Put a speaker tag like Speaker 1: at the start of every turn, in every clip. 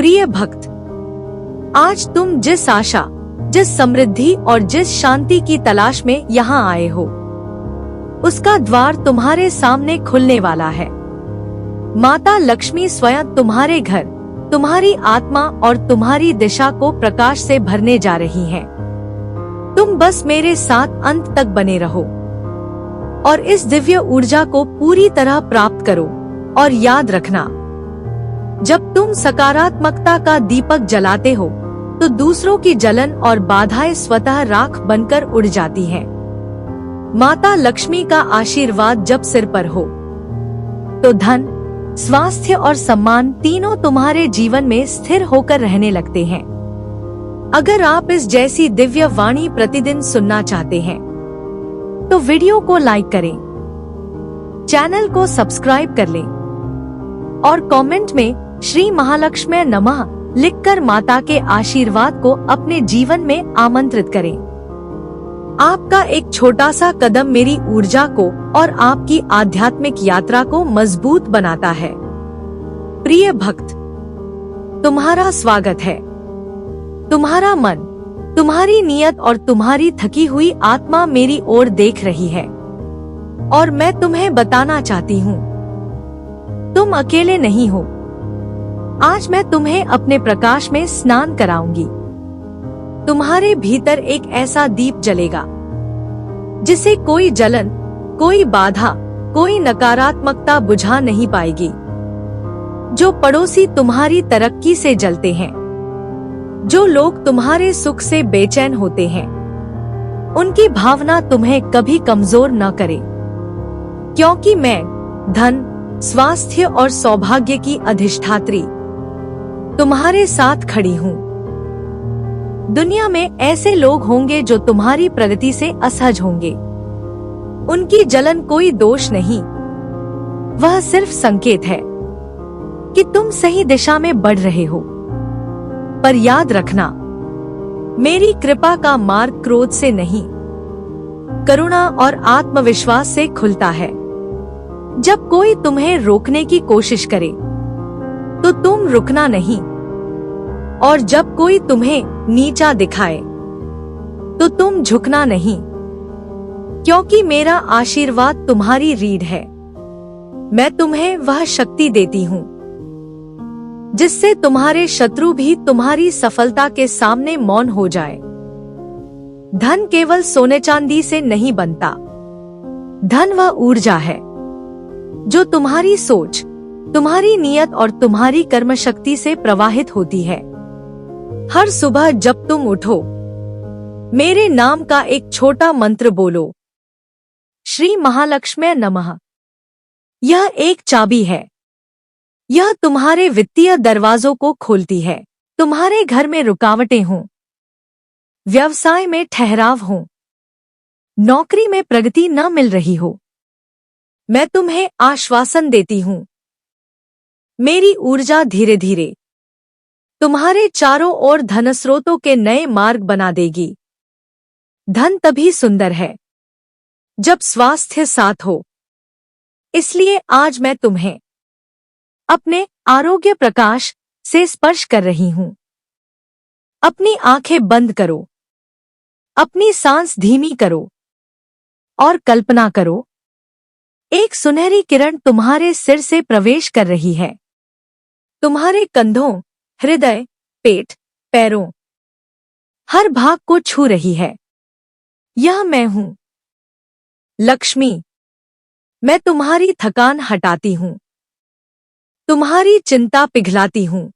Speaker 1: प्रिय भक्त, आज तुम जिस आशा, जिस समृद्धि और जिस शांति की तलाश में यहाँ आए हो, उसका द्वार तुम्हारे सामने खुलने वाला है। माता लक्ष्मी स्वयं तुम्हारे घर, तुम्हारी आत्मा और तुम्हारी दिशा को प्रकाश से भरने जा रही हैं। तुम बस मेरे साथ अंत तक बने रहो और इस दिव्य ऊर्जा को पूरी तरह प्राप्त करो। और याद रखना, जब तुम सकारात्मकता का दीपक जलाते हो तो दूसरों की जलन और बाधाएं स्वतः राख बनकर उड़ जाती हैं। माता लक्ष्मी का आशीर्वाद जब सिर पर हो तो धन, स्वास्थ्य और सम्मान तीनों तुम्हारे जीवन में स्थिर होकर रहने लगते हैं। अगर आप इस जैसी दिव्य वाणी प्रतिदिन सुनना चाहते हैं तो वीडियो को लाइक करें, चैनल को सब्सक्राइब कर लें और कमेंट में श्री महालक्ष्मी नमः लिखकर माता के आशीर्वाद को अपने जीवन में आमंत्रित करें। आपका एक छोटा सा कदम मेरी ऊर्जा को और आपकी आध्यात्मिक यात्रा को मजबूत बनाता है। प्रिय भक्त, तुम्हारा स्वागत है। तुम्हारा मन, तुम्हारी नियत और तुम्हारी थकी हुई आत्मा मेरी ओर देख रही है और मैं तुम्हें बताना चाहती हूँ, तुम अकेले नहीं हो। आज मैं तुम्हें अपने प्रकाश में स्नान कराऊंगी। तुम्हारे भीतर एक ऐसा दीप जलेगा जिसे कोई जलन, कोई बाधा, कोई नकारात्मकता बुझा नहीं पाएगी। जो पड़ोसी तुम्हारी तरक्की से जलते हैं, जो लोग तुम्हारे सुख से बेचैन होते हैं, उनकी भावना तुम्हें कभी कमजोर न करे, क्योंकि मैं धन, स्वास्थ्य और सौभाग्य की अधिष्ठात्री तुम्हारे साथ खड़ी हूँ। दुनिया में ऐसे लोग होंगे जो तुम्हारी प्रगति से असहज होंगे। उनकी जलन कोई दोष नहीं, वह सिर्फ संकेत है कि तुम सही दिशा में बढ़ रहे हो। पर याद रखना, मेरी कृपा का मार्ग क्रोध से नहीं, करुणा और आत्मविश्वास से खुलता है। जब कोई तुम्हें रोकने की कोशिश करे तो तुम रुकना नहीं, और जब कोई तुम्हें नीचा दिखाए तो तुम झुकना नहीं, क्योंकि मेरा आशीर्वाद तुम्हारी रीढ़ है। मैं तुम्हें वह शक्ति देती हूँ जिससे तुम्हारे शत्रु भी तुम्हारी सफलता के सामने मौन हो जाए। धन केवल सोने चांदी से नहीं बनता। धन वह ऊर्जा है जो तुम्हारी सोच, तुम्हारी नियत और तुम्हारी कर्म शक्ति से प्रवाहित होती है। हर सुबह जब तुम उठो, मेरे नाम का एक छोटा मंत्र बोलो, श्री महालक्ष्मी नमः। यह एक चाबी है। यह तुम्हारे वित्तीय दरवाजों को खोलती है। तुम्हारे घर में रुकावटें हों, व्यवसाय में ठहराव हो, नौकरी में प्रगति न मिल रही हो, मैं तुम्हें आश्वासन देती हूँ, मेरी ऊर्जा धीरे धीरे तुम्हारे चारों ओर धनस्रोतों के नए मार्ग बना देगी। धन तभी सुंदर है जब स्वास्थ्य साथ हो। इसलिए आज मैं तुम्हें अपने आरोग्य प्रकाश से स्पर्श कर रही हूँ। अपनी आंखें बंद करो, अपनी सांस धीमी करो और कल्पना करो, एक सुनहरी किरण तुम्हारे सिर से प्रवेश कर रही है। तुम्हारे कंधों, हृदय, पेट, पैरों, हर भाग को छू रही है। यह मैं हूँ, लक्ष्मी। मैं तुम्हारी थकान हटाती हूँ, तुम्हारी चिंता पिघलाती हूँ,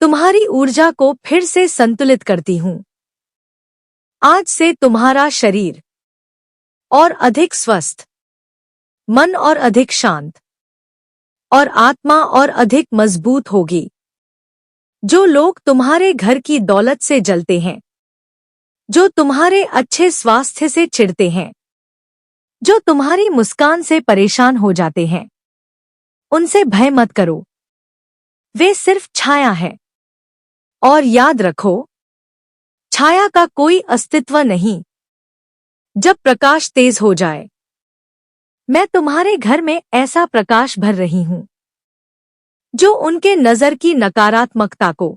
Speaker 1: तुम्हारी ऊर्जा को फिर से संतुलित करती हूँ। आज से तुम्हारा शरीर और अधिक स्वस्थ, मन और अधिक शांत और आत्मा और अधिक मजबूत होगी। जो लोग तुम्हारे घर की दौलत से जलते हैं, जो तुम्हारे अच्छे स्वास्थ्य से चिढ़ते हैं, जो तुम्हारी मुस्कान से परेशान हो जाते हैं, उनसे भय मत करो। वे सिर्फ छाया है। और याद रखो, छाया का कोई अस्तित्व नहीं। जब प्रकाश तेज हो जाए, मैं तुम्हारे घर में ऐसा प्रकाश भर रही हूँ जो उनके नजर की नकारात्मकता को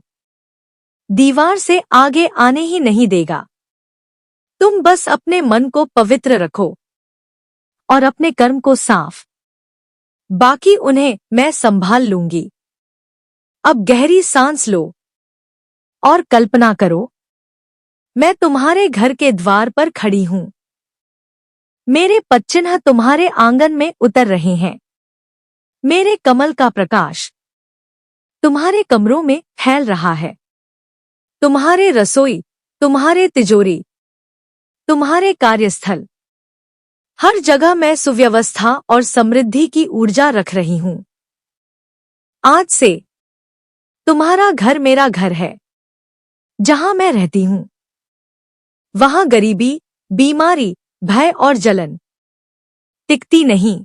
Speaker 1: दीवार से आगे आने ही नहीं देगा। तुम बस अपने मन को पवित्र रखो और अपने कर्म को साफ, बाकी उन्हें मैं संभाल लूंगी। अब गहरी सांस लो और कल्पना करो, मैं तुम्हारे घर के द्वार पर खड़ी हूं। मेरे पदचिन्ह तुम्हारे आंगन में उतर रहे हैं। मेरे कमल का प्रकाश तुम्हारे कमरों में फैल रहा है। तुम्हारे रसोई, तुम्हारे तिजोरी, तुम्हारे कार्यस्थल, हर जगह मैं सुव्यवस्था और समृद्धि की ऊर्जा रख रही हूं। आज से तुम्हारा घर मेरा घर है। जहां मैं रहती हूं वहां गरीबी, बीमारी, भय और जलन टिकती नहीं।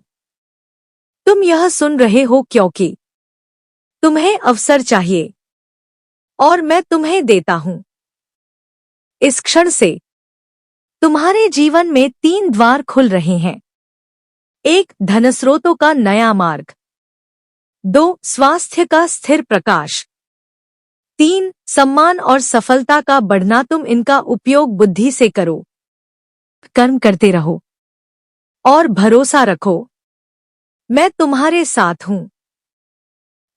Speaker 1: तुम यह सुन रहे हो क्योंकि तुम्हें अवसर चाहिए और मैं तुम्हें देता हूं। इस क्षण से तुम्हारे जीवन में 3 द्वार खुल रहे हैं। 1 धनस्रोतों का नया मार्ग, 2 स्वास्थ्य का स्थिर प्रकाश, 3 सम्मान और सफलता का बढ़ना। तुम इनका उपयोग बुद्धि से करो, कर्म करते रहो और भरोसा रखो, मैं तुम्हारे साथ हूं।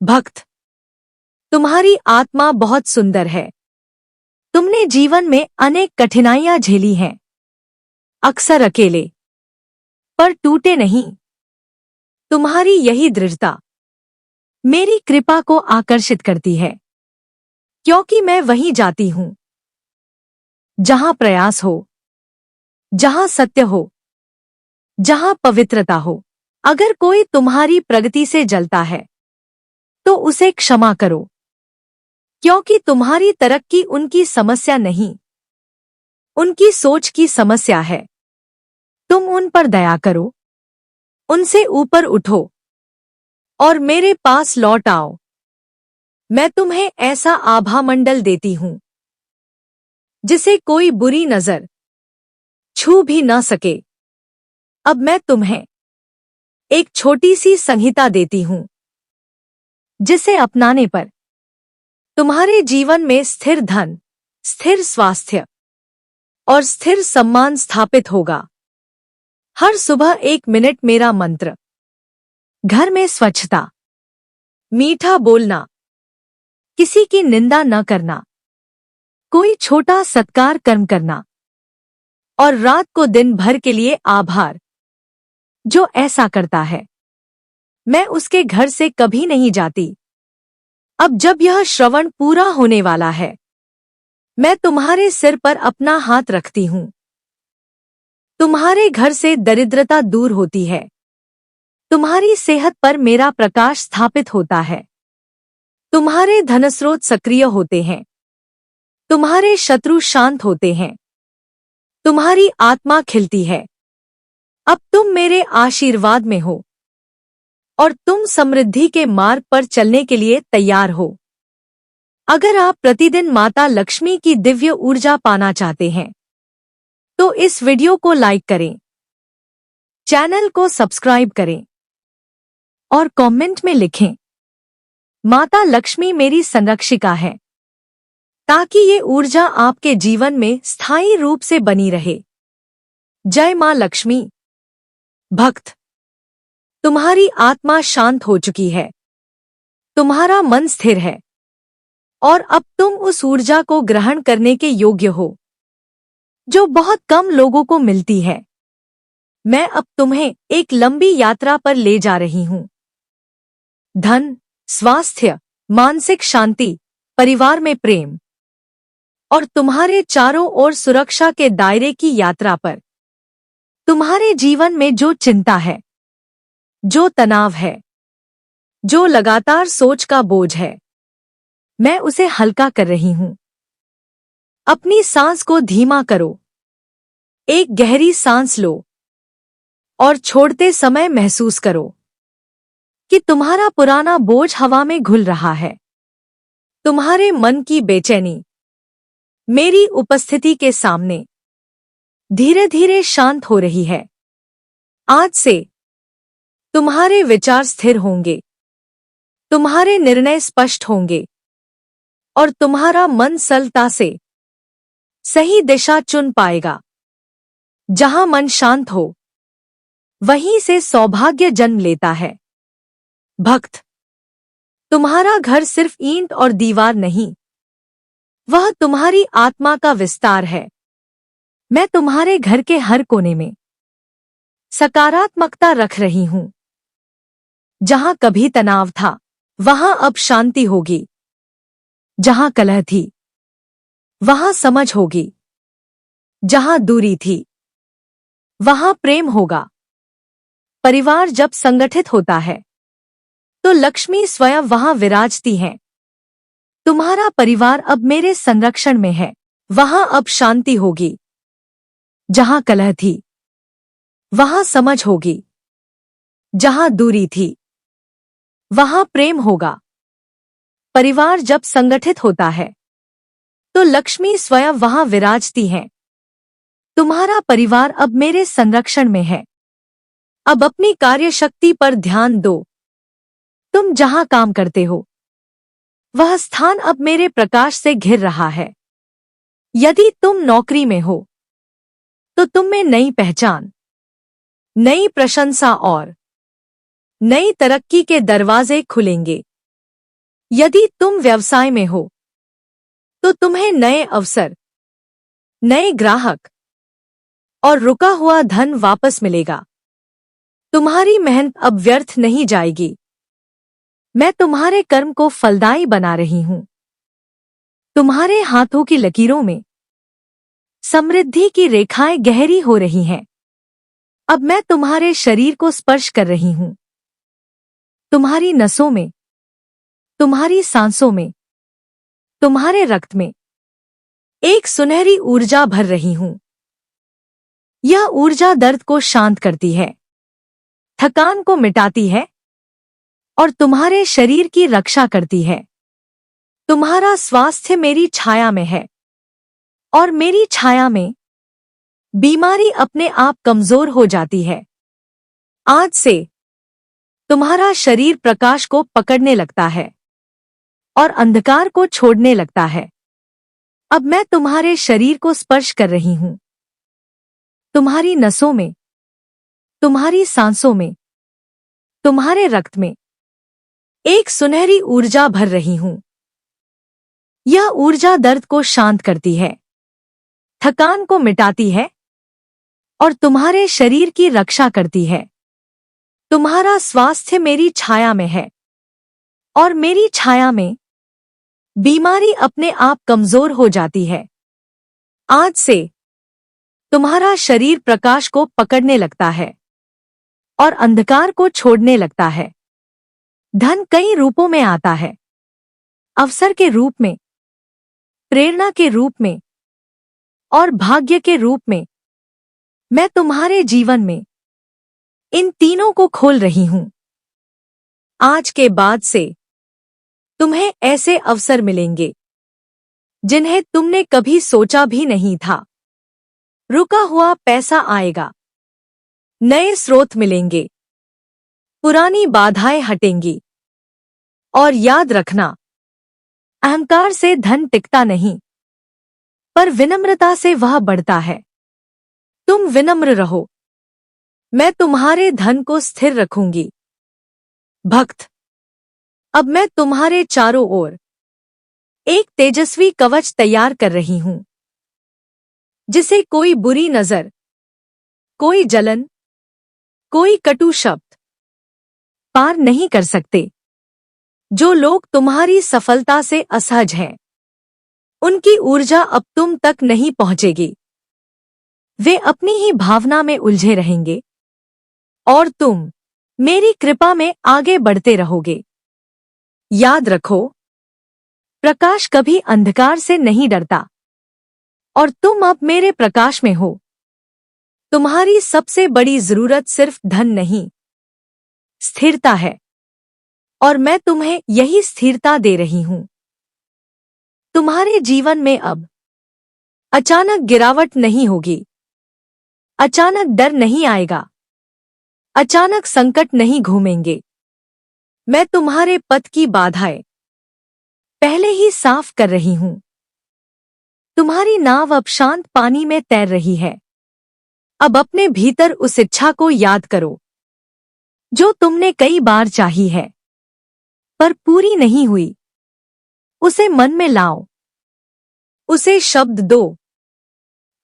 Speaker 1: भक्त, तुम्हारी आत्मा बहुत सुंदर है। तुमने जीवन में अनेक कठिनाइयां झेली हैं, अक्सर अकेले, पर टूटे नहीं। तुम्हारी यही दृढ़ता मेरी कृपा को आकर्षित करती है, क्योंकि मैं वहीं जाती हूं जहां प्रयास हो, जहां सत्य हो, जहां पवित्रता हो। अगर कोई तुम्हारी प्रगति से जलता है तो उसे क्षमा करो, क्योंकि तुम्हारी तरक्की उनकी समस्या नहीं, उनकी सोच की समस्या है। तुम उन पर दया करो, उनसे ऊपर उठो और मेरे पास लौट आओ। मैं तुम्हें ऐसा आभामंडल देती हूं जिसे कोई बुरी नजर छू भी न सके। अब मैं तुम्हें एक छोटी सी संहिता देती हूं जिसे अपनाने पर तुम्हारे जीवन में स्थिर धन, स्थिर स्वास्थ्य और स्थिर सम्मान स्थापित होगा। हर सुबह 1 मिनट मेरा मंत्र, घर में स्वच्छता, मीठा बोलना, किसी की निंदा न करना, कोई छोटा सत्कार कर्म करना और रात को दिन भर के लिए आभार। जो ऐसा करता है मैं उसके घर से कभी नहीं जाती। अब जब यह श्रवण पूरा होने वाला है, मैं तुम्हारे सिर पर अपना हाथ रखती हूं। तुम्हारे घर से दरिद्रता दूर होती है, तुम्हारी सेहत पर मेरा प्रकाश स्थापित होता है, तुम्हारे धनस्रोत सक्रिय होते हैं, तुम्हारे शत्रु शांत होते हैं, तुम्हारी आत्मा खिलती है। अब तुम मेरे आशीर्वाद में हो और तुम समृद्धि के मार्ग पर चलने के लिए तैयार हो। अगर आप प्रतिदिन माता लक्ष्मी की दिव्य ऊर्जा पाना चाहते हैं तो इस वीडियो को लाइक करें, चैनल को सब्सक्राइब करें और कमेंट में लिखें, माता लक्ष्मी मेरी संरक्षिका है, ताकि ये ऊर्जा आपके जीवन में स्थायी रूप से बनी रहे। जय मां लक्ष्मी। भक्त, तुम्हारी आत्मा शांत हो चुकी है, तुम्हारा मन स्थिर है और अब तुम उस ऊर्जा को ग्रहण करने के योग्य हो जो बहुत कम लोगों को मिलती है। मैं अब तुम्हें एक लंबी यात्रा पर ले जा रही हूं। धन, स्वास्थ्य, मानसिक शांति, परिवार में प्रेम और तुम्हारे चारों ओर सुरक्षा के दायरे की यात्रा पर। तुम्हारे जीवन में जो चिंता है, जो तनाव है, जो लगातार सोच का बोझ है, मैं उसे हल्का कर रही हूं। अपनी सांस को धीमा करो, एक गहरी सांस लो और छोड़ते समय महसूस करो कि तुम्हारा पुराना बोझ हवा में घुल रहा है। तुम्हारे मन की बेचैनी मेरी उपस्थिति के सामने धीरे धीरे शांत हो रही है। आज से तुम्हारे विचार स्थिर होंगे, तुम्हारे निर्णय स्पष्ट होंगे और तुम्हारा मन सरलता से सही दिशा चुन पाएगा। जहां मन शांत हो वहीं से सौभाग्य जन्म लेता है। भक्त, तुम्हारा घर सिर्फ ईंट और दीवार नहीं, वह तुम्हारी आत्मा का विस्तार है। मैं तुम्हारे घर के हर कोने में सकारात्मकता रख रही हूं। जहां कभी तनाव था वहां अब शांति होगी। जहां कलह थी वहां समझ होगी। जहां दूरी थी वहां प्रेम होगा। परिवार जब संगठित होता है तो लक्ष्मी स्वयं वहां विराजती है। तुम्हारा परिवार अब मेरे संरक्षण में है। वहां अब शांति होगी। जहां कलह थी वहां समझ होगी। जहां दूरी थी वहां प्रेम होगा। परिवार जब संगठित होता है तो लक्ष्मी स्वयं वहां विराजती है। तुम्हारा परिवार अब मेरे संरक्षण में है। अब अपनी कार्यशक्ति पर ध्यान दो। तुम जहां काम करते हो वह स्थान अब मेरे प्रकाश से घिर रहा है। यदि तुम नौकरी में हो तो तुम में नई पहचान, नई प्रशंसा और नई तरक्की के दरवाजे खुलेंगे। यदि तुम व्यवसाय में हो तो तुम्हें नए अवसर, नए ग्राहक और रुका हुआ धन वापस मिलेगा। तुम्हारी मेहनत अब व्यर्थ नहीं जाएगी। मैं तुम्हारे कर्म को फलदायी बना रही हूं। तुम्हारे हाथों की लकीरों में समृद्धि की रेखाएं गहरी हो रही हैं। अब मैं तुम्हारे शरीर को स्पर्श कर रही हूं। तुम्हारी नसों में, तुम्हारी सांसों में, तुम्हारे रक्त में एक सुनहरी ऊर्जा भर रही हूं। यह ऊर्जा दर्द को शांत करती है, थकान को मिटाती है और तुम्हारे शरीर की रक्षा करती है। तुम्हारा स्वास्थ्य मेरी छाया में है और मेरी छाया में बीमारी अपने आप कमजोर हो जाती है। आज से तुम्हारा शरीर प्रकाश को पकड़ने लगता है और अंधकार को छोड़ने लगता है। अब मैं तुम्हारे शरीर को स्पर्श कर रही हूं। तुम्हारी नसों में, तुम्हारी सांसों में, तुम्हारे रक्त में एक सुनहरी ऊर्जा भर रही हूं। यह ऊर्जा दर्द को शांत करती है, थकान को मिटाती है और तुम्हारे शरीर की रक्षा करती है। तुम्हारा स्वास्थ्य मेरी छाया में है और मेरी छाया में बीमारी अपने आप कमजोर हो जाती है। आज से तुम्हारा शरीर प्रकाश को पकड़ने लगता है और अंधकार को छोड़ने लगता है। धन कई रूपों में आता है, अवसर के रूप में, प्रेरणा के रूप में और भाग्य के रूप में। मैं तुम्हारे जीवन में इन तीनों को खोल रही हूं। आज के बाद से तुम्हें ऐसे अवसर मिलेंगे जिन्हें तुमने कभी सोचा भी नहीं था। रुका हुआ पैसा आएगा, नए स्रोत मिलेंगे, पुरानी बाधाएं हटेंगी। और याद रखना, अहंकार से धन टिकता नहीं, पर विनम्रता से वह बढ़ता है। तुम विनम्र रहो, मैं तुम्हारे धन को स्थिर रखूंगी। भक्त, अब मैं तुम्हारे चारों ओर एक तेजस्वी कवच तैयार कर रही हूं, जिसे कोई बुरी नजर, कोई जलन, कोई कटु शब्द पार नहीं कर सकते। जो लोग तुम्हारी सफलता से असहज हैं, उनकी ऊर्जा अब तुम तक नहीं पहुंचेगी। वे अपनी ही भावना में उलझे रहेंगे और तुम मेरी कृपा में आगे बढ़ते रहोगे। याद रखो, प्रकाश कभी अंधकार से नहीं डरता और तुम अब मेरे प्रकाश में हो। तुम्हारी सबसे बड़ी जरूरत सिर्फ धन नहीं, स्थिरता है, और मैं तुम्हें यही स्थिरता दे रही हूं। तुम्हारे जीवन में अब अचानक गिरावट नहीं होगी, अचानक डर नहीं आएगा, अचानक संकट नहीं घूमेंगे। मैं तुम्हारे पथ की बाधाएं पहले ही साफ कर रही हूं। तुम्हारी नाव अब शांत पानी में तैर रही है। अब अपने भीतर उस इच्छा को याद करो जो तुमने कई बार चाही है पर पूरी नहीं हुई। उसे मन में लाओ, उसे शब्द दो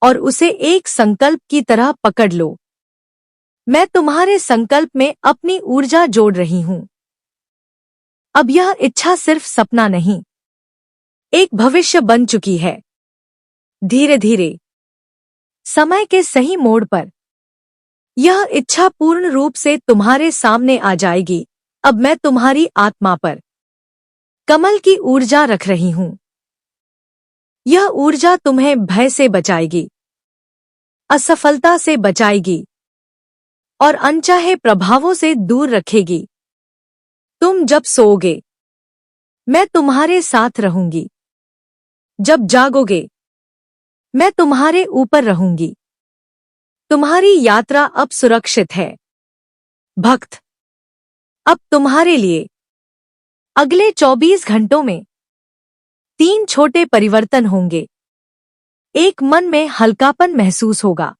Speaker 1: और उसे एक संकल्प की तरह पकड़ लो। मैं तुम्हारे संकल्प में अपनी ऊर्जा जोड़ रही हूं। अब यह इच्छा सिर्फ सपना नहीं, एक भविष्य बन चुकी है। धीरे धीरे समय के सही मोड़ पर यह इच्छा पूर्ण रूप से तुम्हारे सामने आ जाएगी। अब मैं तुम्हारी आत्मा पर कमल की ऊर्जा रख रही हूं। यह ऊर्जा तुम्हें भय से बचाएगी, असफलता से बचाएगी और अनचाहे प्रभावों से दूर रखेगी। तुम जब सोओगे मैं तुम्हारे साथ रहूंगी। जब जागोगे मैं तुम्हारे ऊपर रहूंगी। तुम्हारी यात्रा अब सुरक्षित है भक्त। अब तुम्हारे लिए अगले 24 घंटों में 3 छोटे परिवर्तन होंगे। 1, मन में हल्कापन महसूस होगा।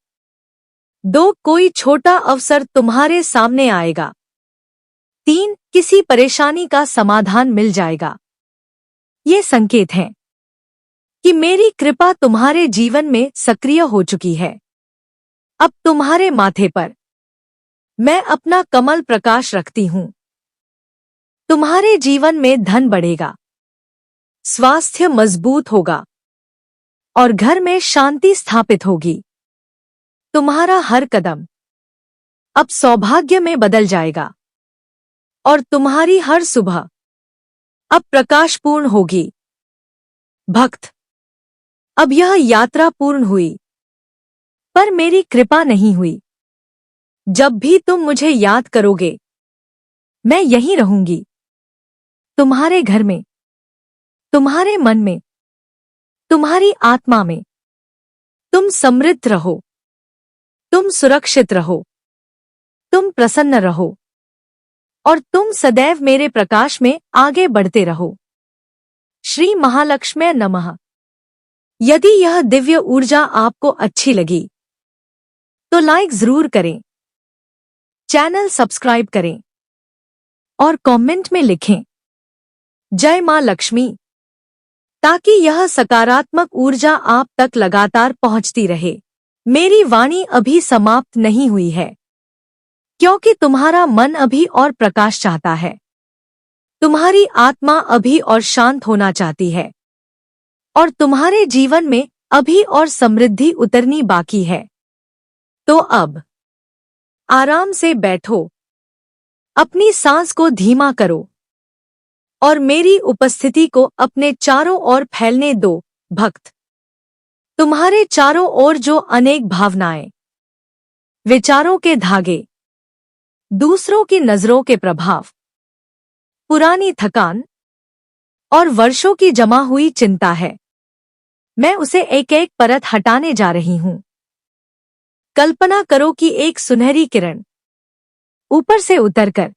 Speaker 1: 2, कोई छोटा अवसर तुम्हारे सामने आएगा। 3, किसी परेशानी का समाधान मिल जाएगा। ये संकेत हैं कि मेरी कृपा तुम्हारे जीवन में सक्रिय हो चुकी है। अब तुम्हारे माथे पर मैं अपना कमल प्रकाश रखती हूं। तुम्हारे जीवन में धन बढ़ेगा, स्वास्थ्य मजबूत होगा और घर में शांति स्थापित होगी। तुम्हारा हर कदम अब सौभाग्य में बदल जाएगा और तुम्हारी हर सुबह अब प्रकाशपूर्ण होगी। भक्त, अब यह यात्रा पूर्ण हुई पर मेरी कृपा नहीं हुई। जब भी तुम मुझे याद करोगे मैं यहीं रहूंगी, तुम्हारे घर में, तुम्हारे मन में, तुम्हारी आत्मा में। तुम समृद्ध रहो, तुम सुरक्षित रहो, तुम प्रसन्न रहो और तुम सदैव मेरे प्रकाश में आगे बढ़ते रहो। श्री महालक्ष्मी नमः। यदि यह दिव्य ऊर्जा आपको अच्छी लगी तो लाइक जरूर करें, चैनल सब्सक्राइब करें और कमेंट में लिखें जय मां लक्ष्मी, ताकि यह सकारात्मक ऊर्जा आप तक लगातार पहुंचती रहे। मेरी वाणी अभी समाप्त नहीं हुई है, क्योंकि तुम्हारा मन अभी और प्रकाश चाहता है। तुम्हारी आत्मा अभी और शांत होना चाहती है और तुम्हारे जीवन में अभी और समृद्धि उतरनी बाकी है। तो अब आराम से बैठो, अपनी सांस को धीमा करो और मेरी उपस्थिति को अपने चारों ओर फैलने दो। भक्त, तुम्हारे चारों ओर जो अनेक भावनाएं, विचारों के धागे, दूसरों की नजरों के प्रभाव, पुरानी थकान और वर्षों की जमा हुई चिंता है, मैं उसे एक एक परत हटाने जा रही हूं। कल्पना करो कि एक सुनहरी किरण ऊपर से उतरकर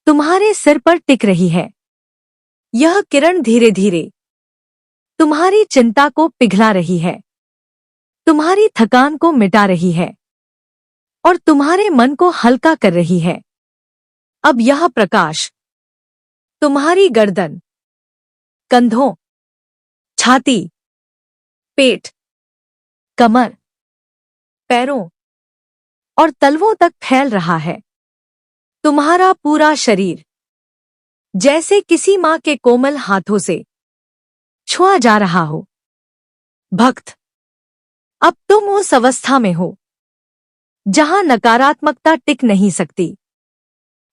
Speaker 1: तुम्हारे सिर पर टिक रही है। यह किरण धीरे धीरे तुम्हारी चिंता को पिघला रही है, तुम्हारी थकान को मिटा रही है और तुम्हारे मन को हल्का कर रही है। अब यह प्रकाश तुम्हारी गर्दन, कंधों, छाती, पेट, कमर, पैरों और तलवों तक फैल रहा है। तुम्हारा पूरा शरीर जैसे किसी मां के कोमल हाथों से छुआ जा रहा हो। भक्त, अब तुम उस अवस्था में हो जहां नकारात्मकता टिक नहीं सकती।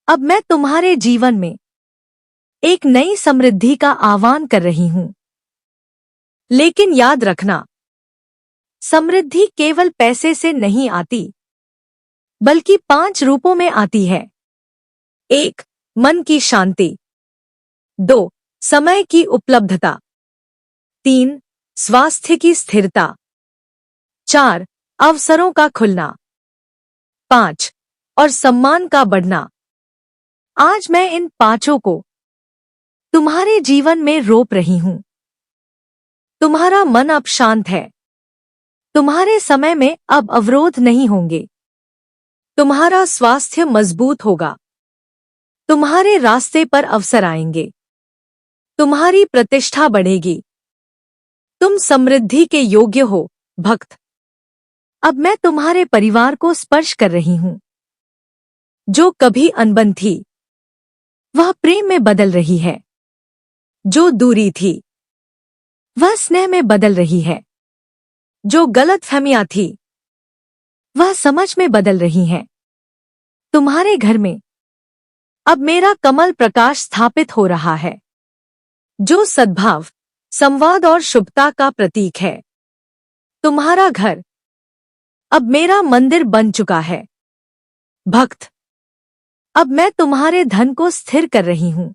Speaker 1: अब मैं तुम्हारे जीवन में एक नई समृद्धि का आह्वान कर रही हूं। लेकिन याद रखना, समृद्धि केवल पैसे से नहीं आती, बल्कि 5 रूपों में आती है। 1, मन की शांति। 2, समय की उपलब्धता। 3, स्वास्थ्य की स्थिरता। 4, अवसरों का खुलना। 5, और सम्मान का बढ़ना। आज मैं इन पांचों को तुम्हारे जीवन में रोप रही हूं। तुम्हारा मन अब शांत है। तुम्हारे समय में अब अवरोध नहीं होंगे। तुम्हारा स्वास्थ्य मजबूत होगा। तुम्हारे रास्ते पर अवसर आएंगे। तुम्हारी प्रतिष्ठा बढ़ेगी। तुम समृद्धि के योग्य हो, भक्त। अब मैं तुम्हारे परिवार को स्पर्श कर रही हूं। जो कभी अनबन थी वह प्रेम में बदल रही है। जो दूरी थी वह स्नेह में बदल रही है। जो गलतफहमियां थी वह समझ में बदल रही हैं। तुम्हारे घर में अब मेरा कमल प्रकाश स्थापित हो रहा है, जो सद्भाव, संवाद और शुभता का प्रतीक है। तुम्हारा घर अब मेरा मंदिर बन चुका है, भक्त। अब मैं तुम्हारे धन को स्थिर कर रही हूं।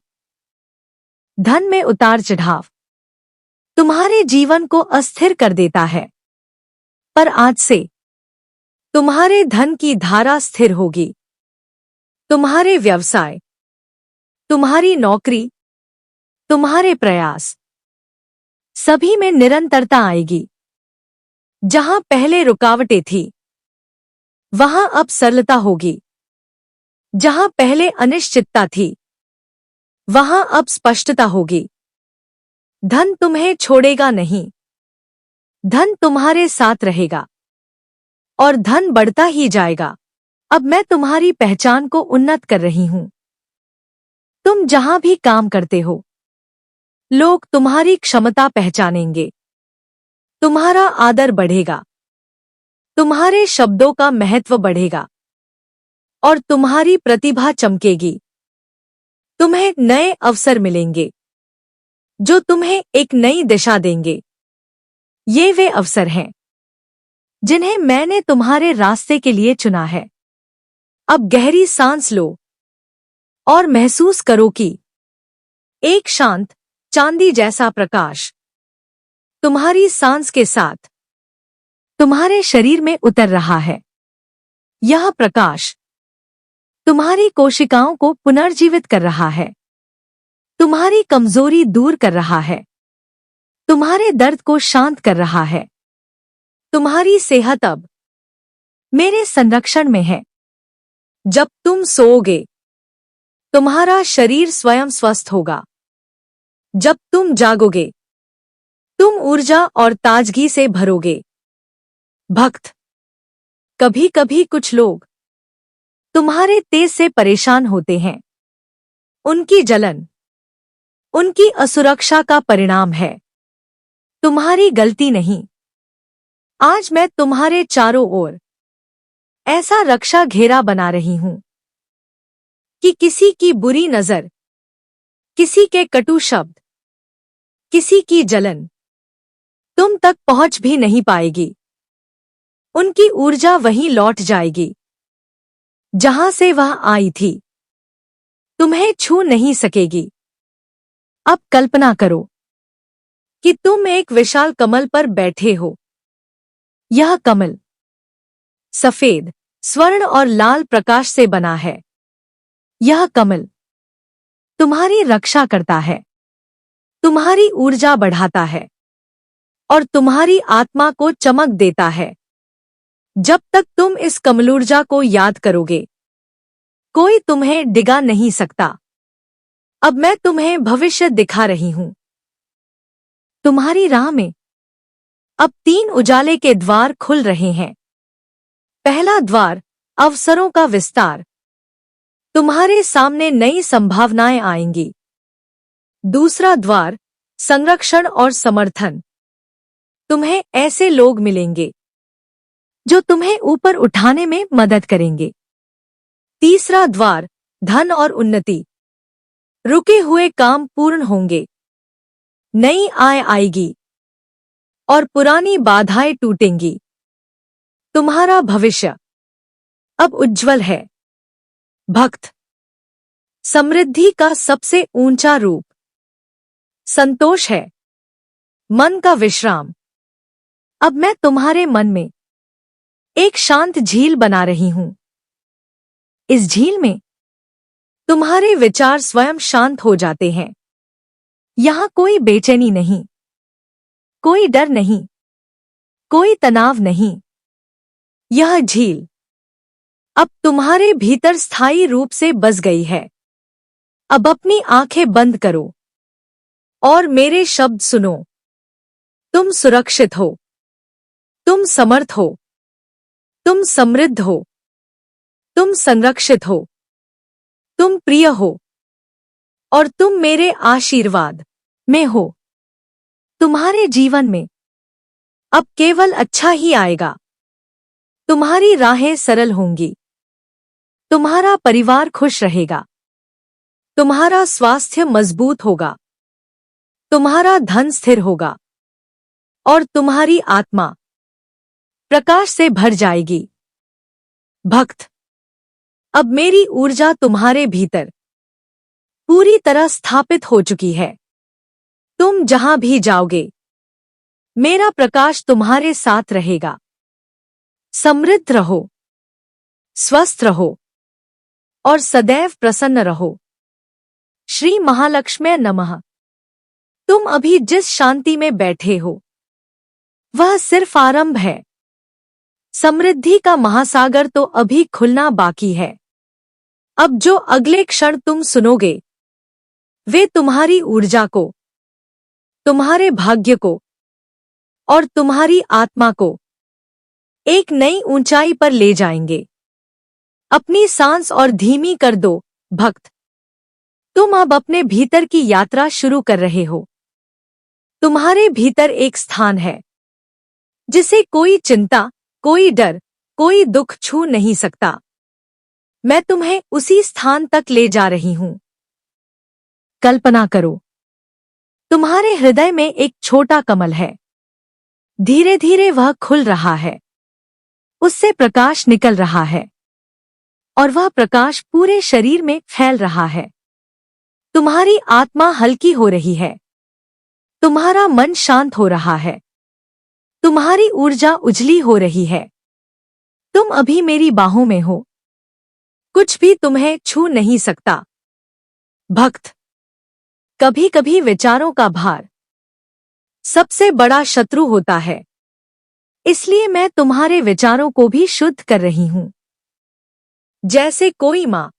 Speaker 1: धन में उतार चढ़ाव तुम्हारे जीवन को अस्थिर कर देता है, पर आज से तुम्हारे धन की धारा स्थिर होगी। तुम्हारे व्यवसाय, तुम्हारी नौकरी, तुम्हारे प्रयास, सभी में निरंतरता आएगी। जहां पहले रुकावटें थी वहां अब सरलता होगी। जहां पहले अनिश्चितता थी वहां अब स्पष्टता होगी। धन तुम्हें छोड़ेगा नहीं। धन तुम्हारे साथ रहेगा और धन बढ़ता ही जाएगा। अब मैं तुम्हारी पहचान को उन्नत कर रही हूं। तुम जहां भी काम करते हो लोग तुम्हारी क्षमता पहचानेंगे। तुम्हारा आदर बढ़ेगा। तुम्हारे शब्दों का महत्व बढ़ेगा और तुम्हारी प्रतिभा चमकेगी। तुम्हें नए अवसर मिलेंगे जो तुम्हें एक नई दिशा देंगे। ये वे अवसर हैं जिन्हें मैंने तुम्हारे रास्ते के लिए चुना है। अब गहरी सांस लो और महसूस करो कि एक शांत चांदी जैसा प्रकाश तुम्हारी सांस के साथ तुम्हारे शरीर में उतर रहा है। यह प्रकाश तुम्हारी कोशिकाओं को पुनर्जीवित कर रहा है। तुम्हारी कमजोरी दूर कर रहा है। तुम्हारे दर्द को शांत कर रहा है। तुम्हारी सेहत अब मेरे संरक्षण में है। जब तुम सोओगे तुम्हारा शरीर स्वयं स्वस्थ होगा। जब तुम जागोगे तुम ऊर्जा और ताजगी से भरोगे, भक्त। कभी कभी कुछ लोग तुम्हारे तेज से परेशान होते हैं। उनकी जलन उनकी असुरक्षा का परिणाम है, तुम्हारी गलती नहीं। आज मैं तुम्हारे चारों ओर ऐसा रक्षा घेरा बना रही हूं कि किसी की बुरी नजर, किसी के कटु शब्द, किसी की जलन तुम तक पहुंच भी नहीं पाएगी। उनकी ऊर्जा वहीं लौट जाएगी जहां से वह आई थी। तुम्हें छू नहीं सकेगी। अब कल्पना करो कि तुम एक विशाल कमल पर बैठे हो। यह कमल सफेद, स्वर्ण और लाल प्रकाश से बना है। यह कमल तुम्हारी रक्षा करता है, तुम्हारी ऊर्जा बढ़ाता है और तुम्हारी आत्मा को चमक देता है। जब तक तुम इस कमलूर्जा को याद करोगे कोई तुम्हें डिगा नहीं सकता। अब मैं तुम्हें भविष्य दिखा रही हूं। तुम्हारी राह में अब 3 उजाले के द्वार खुल रहे हैं। पहला द्वार अवसरों का विस्तार। तुम्हारे सामने नई संभावनाएं आएंगी। दूसरा द्वार संरक्षण और समर्थन। तुम्हें ऐसे लोग मिलेंगे जो तुम्हें ऊपर उठाने में मदद करेंगे। तीसरा द्वार धन और उन्नति। रुके हुए काम पूर्ण होंगे। नई आय आएगी और पुरानी बाधाएं टूटेंगी। तुम्हारा भविष्य अब उज्जवल है, भक्त। समृद्धि का सबसे ऊंचा रूप संतोष है, मन का विश्राम। अब मैं तुम्हारे मन में एक शांत झील बना रही हूं। इस झील में तुम्हारे विचार स्वयं शांत हो जाते हैं। यहाँ कोई बेचैनी नहीं, कोई डर नहीं, कोई तनाव नहीं। यह झील अब तुम्हारे भीतर स्थायी रूप से बस गई है। अब अपनी आंखें बंद करो और मेरे शब्द सुनो। तुम सुरक्षित हो, तुम समर्थ हो, तुम समृद्ध हो, तुम संरक्षित हो, तुम प्रिय हो और तुम मेरे आशीर्वाद में हो। तुम्हारे जीवन में अब केवल अच्छा ही आएगा। तुम्हारी राहें सरल होंगी, तुम्हारा परिवार खुश रहेगा, तुम्हारा स्वास्थ्य मजबूत होगा, तुम्हारा धन स्थिर होगा और तुम्हारी आत्मा प्रकाश से भर जाएगी। भक्त, अब मेरी ऊर्जा तुम्हारे भीतर पूरी तरह स्थापित हो चुकी है। तुम जहां भी जाओगे, मेरा प्रकाश तुम्हारे साथ रहेगा। समृद्ध रहो, स्वस्थ रहो और सदैव प्रसन्न रहो। श्री महालक्ष्मी नमः। तुम अभी जिस शांति में बैठे हो, वह सिर्फ आरंभ है। समृद्धि का महासागर तो अभी खुलना बाकी है। अब जो अगले क्षण तुम सुनोगे, वे तुम्हारी ऊर्जा को, तुम्हारे भाग्य को और तुम्हारी आत्मा को एक नई ऊंचाई पर ले जाएंगे। अपनी सांस और धीमी कर दो, भक्त। तुम अब अपने भीतर की यात्रा शुरू कर रहे हो। तुम्हारे भीतर एक स्थान है जिसे कोई चिंता, कोई डर, कोई दुख छू नहीं सकता। मैं तुम्हें उसी स्थान तक ले जा रही हूं। कल्पना करो, तुम्हारे हृदय में एक छोटा कमल है। धीरे धीरे वह खुल रहा है, उससे प्रकाश निकल रहा है और वह प्रकाश पूरे शरीर में फैल रहा है। तुम्हारी आत्मा हल्की हो रही है, तुम्हारा मन शांत हो रहा है, तुम्हारी ऊर्जा उजली हो रही है। तुम अभी मेरी बाहों में हो, कुछ भी तुम्हें छू नहीं सकता। भक्त, कभी कभी विचारों का भार सबसे बड़ा शत्रु होता है, इसलिए मैं तुम्हारे विचारों को भी शुद्ध कर रही हूं। जैसे कोई माँ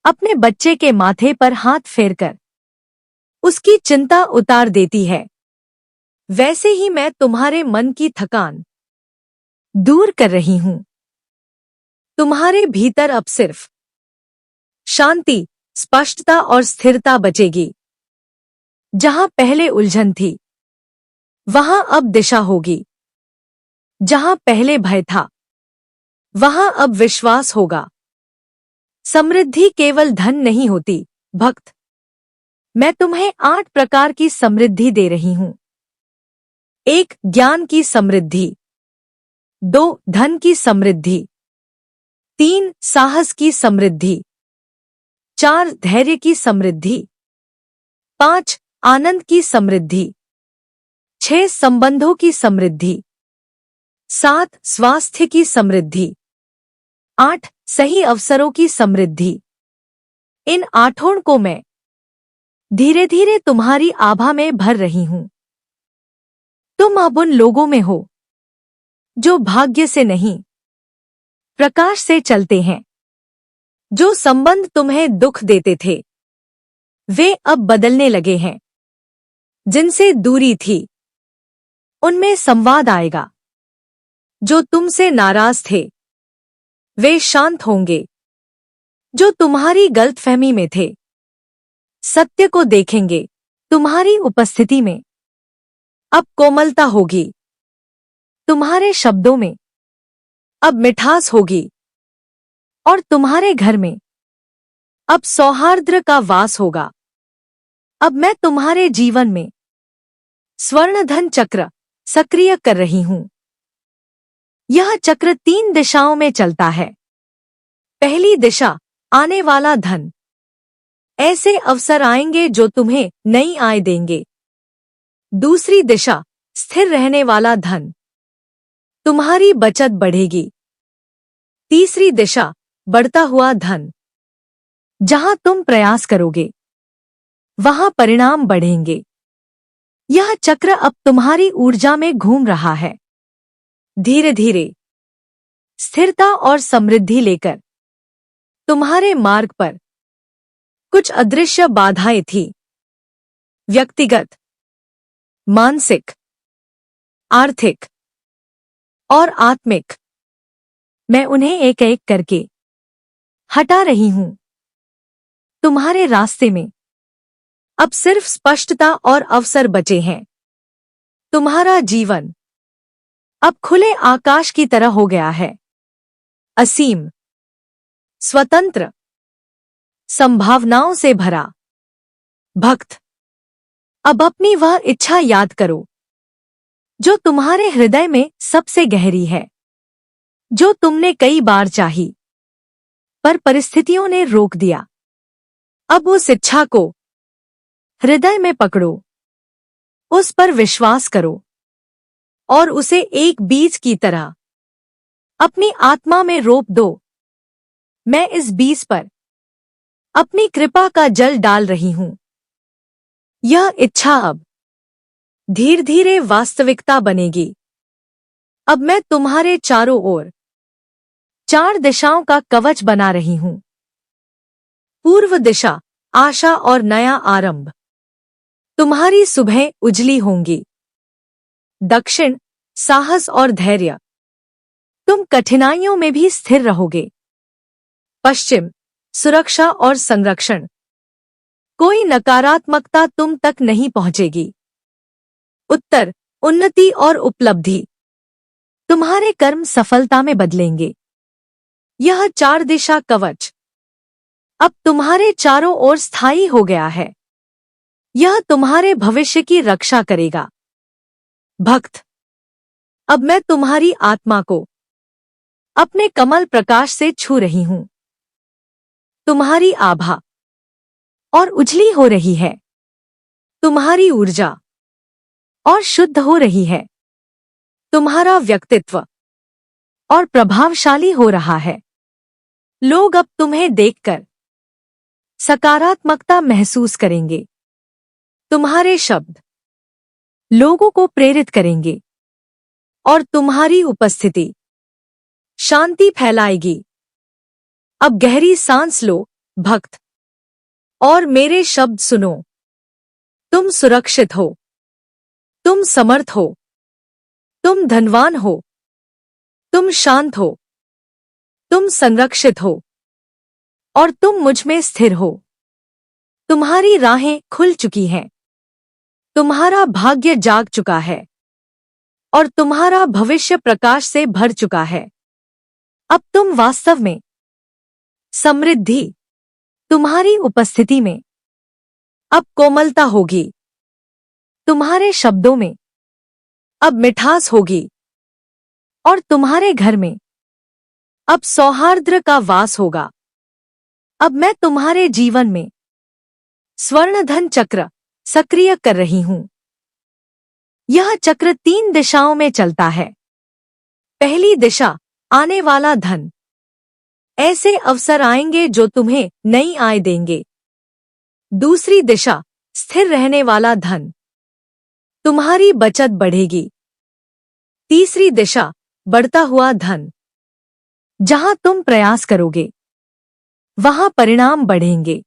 Speaker 1: अपने बच्चे के माथे पर हाथ फेरकर उसकी चिंता उतार देती है, वैसे ही मैं तुम्हारे मन की थकान दूर कर रही हूं। तुम्हारे भीतर अब सिर्फ शांति, स्पष्टता और स्थिरता बचेगी। जहां पहले उलझन थी, वहां अब दिशा होगी। जहां पहले भय था, वहां अब विश्वास होगा। समृद्धि केवल धन नहीं होती, भक्त। मैं तुम्हें 8 प्रकार की समृद्धि दे रही हूं। 1 ज्ञान की समृद्धि, 2 धन की समृद्धि, 3 साहस की समृद्धि, 4 धैर्य की समृद्धि, 5 आनंद की समृद्धि, 6 संबंधों की समृद्धि, 7 स्वास्थ्य की समृद्धि, 8 सही अवसरों की समृद्धि। इन 8 को मैं धीरे धीरे तुम्हारी आभा में भर रही हूं। तुम अब उन लोगों में हो जो भाग्य से नहीं, प्रकाश से चलते हैं। जो संबंध तुम्हें दुख देते थे, वे अब बदलने लगे हैं। जिनसे दूरी थी, उनमें संवाद आएगा। जो तुमसे नाराज थे, वे शांत होंगे। जो तुम्हारी गलतफहमी में थे, सत्य को देखेंगे। तुम्हारी उपस्थिति में अब कोमलता होगी। तुम्हारे शब्दों में अब मिठास होगी और तुम्हारे घर में अब सौहार्द का वास होगा। अब मैं तुम्हारे जीवन में स्वर्णधन चक्र सक्रिय कर रही हूं। यह चक्र 3 दिशाओं में चलता है। पहली दिशा, आने वाला धन। ऐसे अवसर आएंगे जो तुम्हें नई आय देंगे। दूसरी दिशा, स्थिर रहने वाला धन। तुम्हारी बचत बढ़ेगी। तीसरी दिशा, बढ़ता हुआ धन। जहां तुम प्रयास करोगे वहां परिणाम बढ़ेंगे। यह चक्र अब तुम्हारी ऊर्जा में घूम रहा है, धीरे धीरे स्थिरता और समृद्धि लेकर। तुम्हारे मार्ग पर कुछ अदृश्य बाधाएं थी, व्यक्तिगत, मानसिक, आर्थिक और आत्मिक। मैं उन्हें एक एक करके हटा रही हूं। तुम्हारे रास्ते में अब सिर्फ स्पष्टता और अवसर बचे हैं। तुम्हारा जीवन अब खुले आकाश की तरह हो गया है, असीम, स्वतंत्र, संभावनाओं से भरा। भक्त, अब अपनी वह इच्छा याद करो जो तुम्हारे हृदय में सबसे गहरी है, जो तुमने कई बार चाही पर परिस्थितियों ने रोक दिया। अब उस इच्छा को हृदय में पकड़ो, उस पर विश्वास करो और उसे एक बीज की तरह अपनी आत्मा में रोप दो। मैं इस बीज पर अपनी कृपा का जल डाल रही हूं। यह इच्छा अब धीरे धीरे वास्तविकता बनेगी। अब मैं तुम्हारे चारों ओर 4 दिशाओं का कवच बना रही हूं। पूर्व दिशा, आशा और नया आरंभ। तुम्हारी सुबह उजली होंगी। दक्षिण, साहस और धैर्य। तुम कठिनाइयों में भी स्थिर रहोगे। पश्चिम, सुरक्षा और संरक्षण। कोई नकारात्मकता तुम तक नहीं पहुंचेगी। उत्तर, उन्नति और उपलब्धि। तुम्हारे कर्म सफलता में बदलेंगे। यह 4 दिशा कवच अब तुम्हारे चारों ओर स्थायी हो गया है। यह तुम्हारे भविष्य की रक्षा करेगा। भक्त, अब मैं तुम्हारी आत्मा को अपने कमल प्रकाश से छू रही हूं। तुम्हारी आभा और उजली हो रही है। तुम्हारी ऊर्जा और शुद्ध हो रही है। तुम्हारा व्यक्तित्व और प्रभावशाली हो रहा है। लोग अब तुम्हें देखकर सकारात्मकता महसूस करेंगे। तुम्हारे शब्द लोगों को प्रेरित करेंगे और तुम्हारी उपस्थिति शांति फैलाएगी। अब गहरी सांस लो, भक्त, और मेरे शब्द सुनो। तुम सुरक्षित हो। तुम समर्थ हो। तुम धनवान हो। तुम शांत हो। तुम संरक्षित हो और तुम मुझ में स्थिर हो। तुम्हारी राहें खुल चुकी हैं। तुम्हारा भाग्य जाग चुका है और तुम्हारा भविष्य प्रकाश से भर चुका है। अब तुम वास्तव में समृद्धि। तुम्हारी उपस्थिति में अब कोमलता होगी। तुम्हारे शब्दों में अब मिठास होगी और तुम्हारे घर में अब सौहार्द का वास होगा। अब मैं तुम्हारे जीवन में स्वर्णधन चक्र सक्रिय कर रही हूं। यह चक्र 3 दिशाओं में चलता है। पहली दिशा, आने वाला धन। ऐसे अवसर आएंगे जो तुम्हें नई आय देंगे। दूसरी दिशा, स्थिर रहने वाला धन। तुम्हारी बचत बढ़ेगी। तीसरी दिशा, बढ़ता हुआ धन। जहां तुम प्रयास करोगे वहां परिणाम बढ़ेंगे।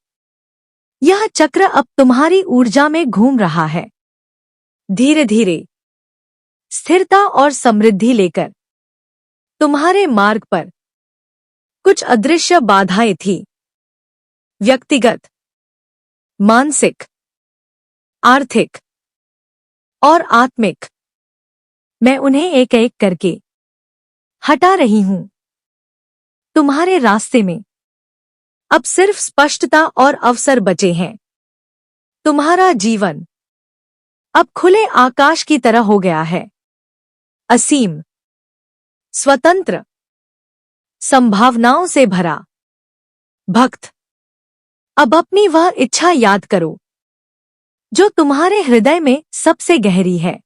Speaker 1: यह चक्र अब तुम्हारी ऊर्जा में घूम रहा है, धीरे धीरे स्थिरता और समृद्धि लेकर। तुम्हारे मार्ग पर कुछ अदृश्य बाधाएं थी, व्यक्तिगत, मानसिक, आर्थिक और आत्मिक। मैं उन्हें एक एक करके हटा रही हूं। तुम्हारे रास्ते में अब सिर्फ स्पष्टता और अवसर बचे हैं। तुम्हारा जीवन अब खुले आकाश की तरह हो गया है, असीम, स्वतंत्र, संभावनाओं से भरा। भक्त, अब अपनी वह इच्छा याद करो जो तुम्हारे हृदय में सबसे गहरी है,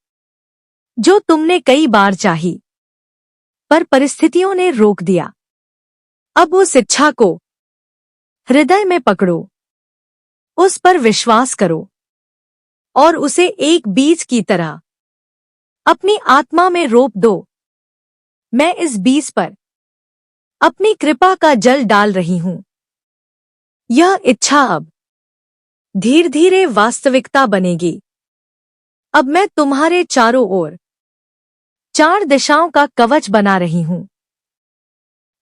Speaker 1: जो तुमने कई बार चाही पर परिस्थितियों ने रोक दिया। अब उस इच्छा को हृदय में पकड़ो, उस पर विश्वास करो और उसे एक बीज की तरह अपनी आत्मा में रोप दो। मैं इस बीज पर अपनी कृपा का जल डाल रही हूं। यह इच्छा अब धीरे धीरे वास्तविकता बनेगी। अब मैं तुम्हारे चारों ओर 4 दिशाओं का कवच बना रही हूं।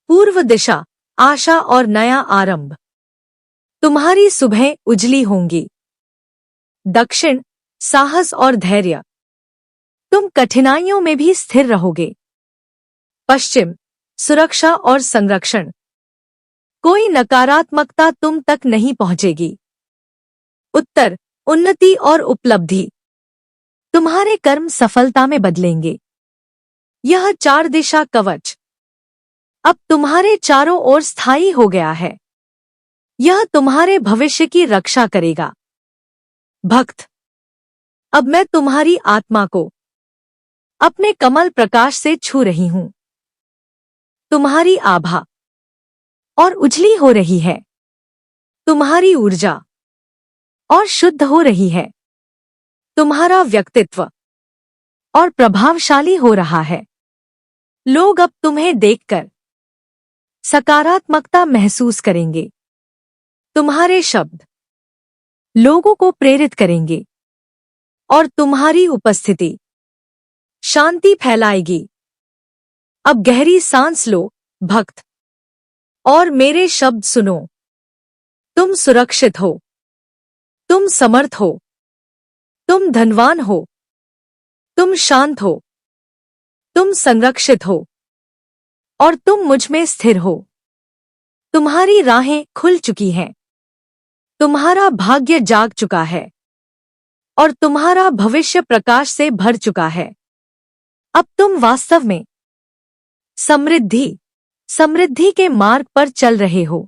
Speaker 1: पूर्व दिशा आशा और नया आरंभ, तुम्हारी सुबह उजली होंगी। दक्षिण साहस और धैर्य, तुम कठिनाइयों में भी स्थिर रहोगे। पश्चिम सुरक्षा और संरक्षण, कोई नकारात्मकता तुम तक नहीं पहुंचेगी। उत्तर उन्नति और उपलब्धि, तुम्हारे कर्म सफलता में बदलेंगे। यह 4 दिशा कवच अब तुम्हारे चारों ओर स्थायी हो गया है। यह तुम्हारे भविष्य की रक्षा करेगा। भक्त, अब मैं तुम्हारी आत्मा को अपने कमल प्रकाश से छू रही हूं। तुम्हारी आभा और उजली हो रही है। तुम्हारी ऊर्जा और शुद्ध हो रही है। तुम्हारा व्यक्तित्व और प्रभावशाली हो रहा है। लोग अब तुम्हें देखकर सकारात्मकता महसूस करेंगे। तुम्हारे शब्द लोगों को प्रेरित करेंगे और तुम्हारी उपस्थिति शांति फैलाएगी। अब गहरी सांस लो भक्त, और मेरे शब्द सुनो। तुम सुरक्षित हो, तुम समर्थ हो, तुम धनवान हो, तुम शांत हो, तुम संरक्षित हो और तुम मुझ में स्थिर हो। तुम्हारी राहें खुल चुकी हैं। तुम्हारा भाग्य जाग चुका है और तुम्हारा भविष्य प्रकाश से भर चुका है। अब तुम वास्तव में समृद्धि के मार्ग पर चल रहे हो।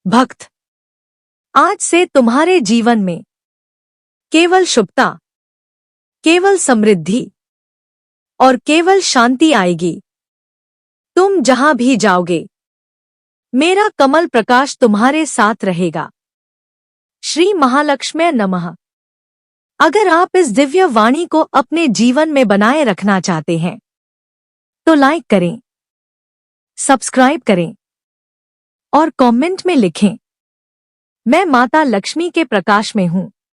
Speaker 1: भक्त, आज से तुम्हारे जीवन में केवल शुभता, केवल समृद्धि और केवल शांति आएगी। तुम जहां भी जाओगे, मेरा कमल प्रकाश तुम्हारे साथ रहेगा। श्री महालक्ष्मी नमः। अगर आप इस दिव्य वाणी को अपने जीवन में बनाए रखना चाहते हैं तो लाइक करें, सब्सक्राइब करें और कमेंट में लिखें, मैं माता लक्ष्मी के प्रकाश में हूं।